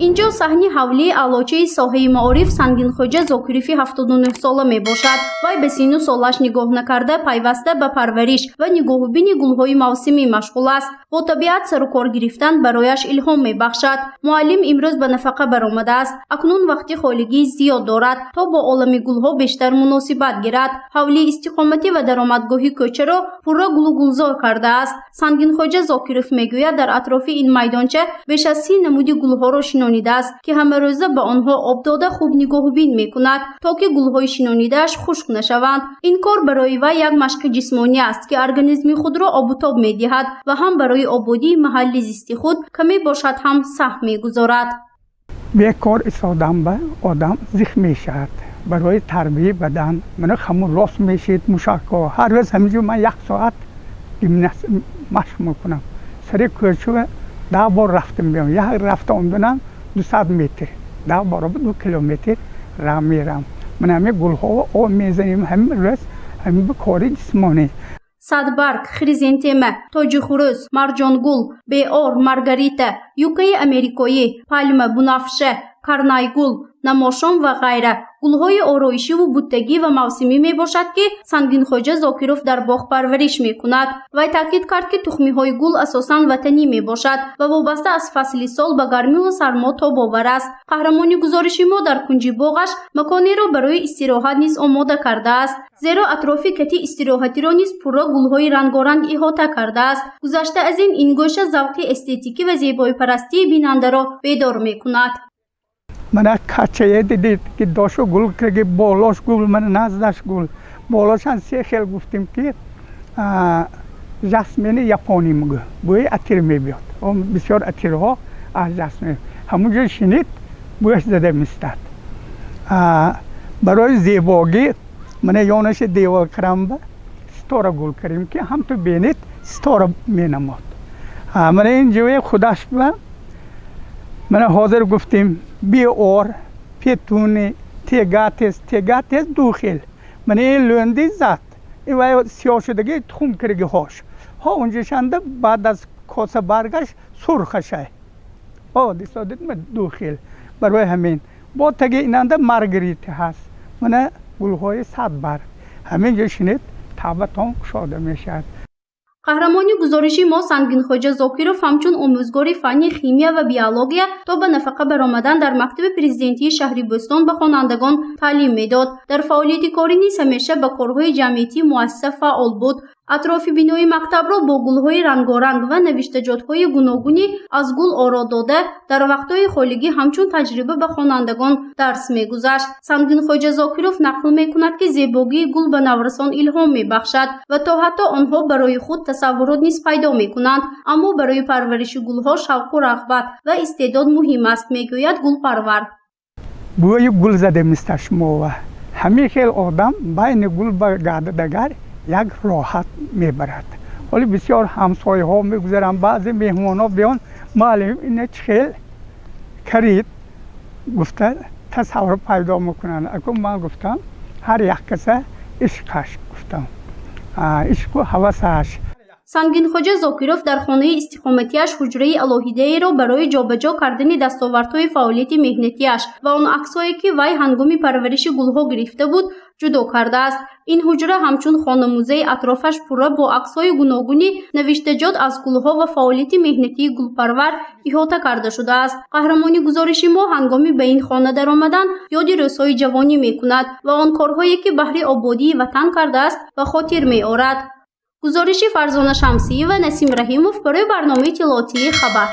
اینجا صحنه ҳавлии аълочаи соҳаи маориф Сангинхӯҷа Зокирови 79 сола мебошад. вай ба сину солаш нигоҳ накарда пайваста ба парвариш ва нигоҳубини гулҳои мавсимӣ машғул аст. бо табиат сару кор гирифтан барояш илҳом мебахшад. муаллим имрӯз ба нафақа баромадааст. акнун вақти холигӣ зиёд дорад то бо олами гулҳо бештар муносибат гирад. ҳавлии истиқоматӣ ва даромадгоҳи кӯчаро пурра гулу гулзор кардааст. Сангинхӯҷа Зокиров мегӯяд дар атрофи ин майдонча беш аз 30 намуди гулҳоро шинонидааст ки ҳамарӯза ба онҳо об дода хуб нигоҳубин мекунад то ки гулҳои шинонидааш хушк нашаванд. ин кор барои вай як машқи ҷисмонӣ аст ки организми худро обутоб медиҳад ва ҳам барои ободии маҳалли зисти худ каме бошад ҳам саҳм мегузорад. бекор истодан ба одам зих мешавад. барои тарбияи бадан мана ҳамон рост мешид мушакҳо. ҳар рӯз ҳаминҷо ман 1 соат машқ мекунам. сари кӯча 10 бор рафта меям. як рафта омдунам 200 метр. 10 бора 2 километр рав мерам. ман ҳамин гулҳо об мезанем ҳамин рӯз ҳамин ба кори ҷисмонӣ. садбарг, хризентема, тоҷихурӯз, марҷонгул, беор, маргарита, юкаи америкоӣ, пальма, бунафша, карнайгул, намошон ва ғайра гулҳои ороишиву буттагӣ ва мавсимӣ мебошад ки Сангинхӯҷа Зокиров дар боғ парвариш мекунад. вай таъкид кард ки тухмиҳои гул асосан ватанӣ мебошад ва вобаста аз фасли сол ба гармиву сармо тобовар аст. қаҳрамони гузориши мо дар кунҷи боғаш маконеро барои истироҳат низ омода кардааст. зеро атрофи кати истироҳатиро низ пурра гулҳои рангоранг иҳота кардааст. гузашта аз ин гӯша завқи эстетикӣ ва зебоипарастии бинандаро бедор мекунад. мана качае дидед ки дошу гул киги болош гул мана наздаш гул болошан се хел гуфтем ки жасмини японӣ мегӯ бӯи атир мебиёд. бисёр атирҳо аз жасмин ҳамунҷо шинид бӯяш зада мистад. барои зебогӣ мана ёнаши девор карам ба стора гул карем ки ҳамту бенед стора менамод. мана ин ҷои худаш ба мана ҳозир гуфтем биор, петуни, тегатес духел. мана ин лӯнди зад. ин вай сиёҳшудаги тухмкиригиҳош. ҳо унҷошанда баъд аз коса баргаш сурхашай. дистодидма духел. барои ҳамин бо таги инанда маргарита ҳаст. мана гулҳои садбарг. ҳамин ҷо шинед табатон кушода мешавад. қаҳрамони гузориши мо Сангинхӯҷа Зокиров ҳамчун омӯзгори фанни химия ва биология то ба нафақа баромадан дар мактаби президентии шаҳри Бӯстон ба хонандагон таълим медод. дар фаъолияти корӣ низ ҳамеша ба корҳои ҷамъиятии муассиса фаъол буд. атрофи бинои мактабро бо гулҳои рангоранг ва навиштаҷотҳои гуногунӣ аз гул оро дода дар вақтҳои холигӣ ҳамчун таҷриба ба хонандагон дарс мегузашт. Сангинхӯҷа Зокиров нақл мекунад ки зебогии гул ба наврасон илҳом мебахшад ва то ҳатто онҳо барои худ тасаввурот низ пайдо мекунанд, аммо барои парвариши гулҳо шавқу рағбат ва истеъдод муҳим аст, мегӯяд гулпарвар. бӯи гул зада миста шумова ҳамин хел одам байни гул ба гардагар як роҳат мебарад. ҳоли бисёр ҳамсояҳо мегузаранд, баъзе меҳмонҳо биён муаллим ина чӣ хел карид гуфта тасаввур пайдо мекунанд. акун ман гуфтам ҳар як каса ишқаш гуфтам ишқу ҳавасаш. Сангинхӯҷа Зокиров дар хонаи истиқоматиаш ҳуҷраи алоҳидаеро барои ҷобаҷо кардани дастовардҳои фаъолияти меҳнатиаш ва он аксҳое ки вай ҳангоми парвариши гулҳо гирифта буд ҷудо кардааст. ин ҳуҷра ҳамчун хонамӯзаи атрофаш пурра бо аксҳои гуногуни навиштаҷот аз гулҳо ва фаъолияти меҳнатии гулпарвар иҳота карда шудааст. қаҳрамони гузориши мо ҳангоми ба ин хона даромадан ёди рӯзҳои ҷавонӣ мекунад ва он корҳое ки баҳри ободии ватан кардааст ба хотир меорад. гузориши Фарзона Шамсӣ ва Насим Раҳимов барои барномаи иттилоотии хабар.